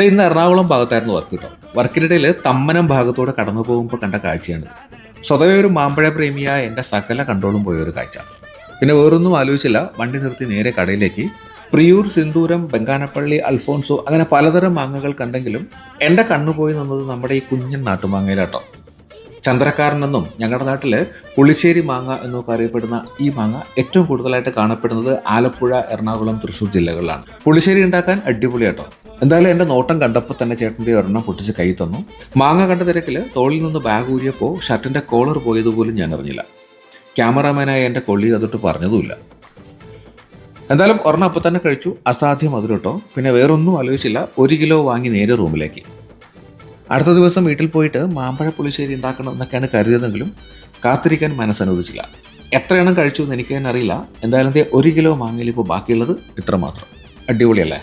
ഇന്ന് എറണാകുളം ഭാഗത്തായിരുന്നു വർക്ക് കിട്ടും. വർക്കിനിടയിൽ തമ്മനം ഭാഗത്തൂടെ കടന്നു പോകുമ്പോൾ കണ്ട കാഴ്ചയാണ്. സ്വതവേ ഒരു മാമ്പഴ പ്രേമിയായ എൻ്റെ സകല കൺട്രോളും പോയ ഒരു കാഴ്ച. പിന്നെ വേറൊന്നും ആലോചിച്ചില്ല, വണ്ടി നിർത്തി നേരെ കടയിലേക്ക്. പ്രിയൂർ, സിന്ദൂരം, ബംഗാനപ്പള്ളി, അൽഫോൺസോ അങ്ങനെ പലതരം മാങ്ങകൾ കണ്ടെങ്കിലും എൻ്റെ കണ്ണുപോയി നിന്നത് നമ്മുടെ ഈ കുഞ്ഞൻ നാട്ടുമാങ്ങയിലാട്ടോ. ചന്ദ്രക്കാരനെന്നും ഞങ്ങളുടെ നാട്ടിൽ പുളിശ്ശേരി മാങ്ങ എന്നൊക്കെ അറിയപ്പെടുന്ന ഈ മാങ്ങ ഏറ്റവും കൂടുതലായിട്ട് കാണപ്പെടുന്നത് ആലപ്പുഴ, എറണാകുളം, തൃശ്ശൂർ ജില്ലകളിലാണ്. പുളിശ്ശേരി ഉണ്ടാക്കാൻ അടിപൊളിയാട്ടോ. എന്തായാലും എൻ്റെ നോട്ടം കണ്ടപ്പോൾ തന്നെ ചേട്ടൻ്റെ ഒരെണ്ണം പൊട്ടിച്ച് കൈ തന്നു. മാങ്ങ കണ്ട തിരക്കിൽ തോളിൽ നിന്ന് ബാഗ് ഊരിയപ്പോൾ ഷർട്ടിൻ്റെ കോളർ പോയതുപോലും ഞാൻ അറിഞ്ഞില്ല. ക്യാമറാമാനായ എൻ്റെ കൊള്ളി അതൊട്ട് പറഞ്ഞതുമില്ല. എന്തായാലും ഒരെണ്ണം അപ്പം തന്നെ കഴിച്ചു. അസാധ്യം അതിലോട്ടോ. പിന്നെ വേറൊന്നും ആലോചിച്ചില്ല, 1 കിലോ വാങ്ങി നേരെ റൂമിലേക്ക്. അടുത്ത ദിവസം വീട്ടിൽ പോയിട്ട് മാമ്പഴ പുളിശ്ശേരി ഉണ്ടാക്കണം എന്നൊക്കെയാണ് കരുതിയതെങ്കിലും കാത്തിരിക്കാൻ മനസ്സനുവദിച്ചില്ല. എത്ര എണ്ണം കഴിച്ചു എന്ന് എനിക്ക് തന്നെ അറിയില്ല. എന്തായാലും 1 കിലോ മാങ്ങയിൽ ഇപ്പോൾ ബാക്കിയുള്ളത് ഇത്ര മാത്രം. അടിപൊളിയല്ലേ?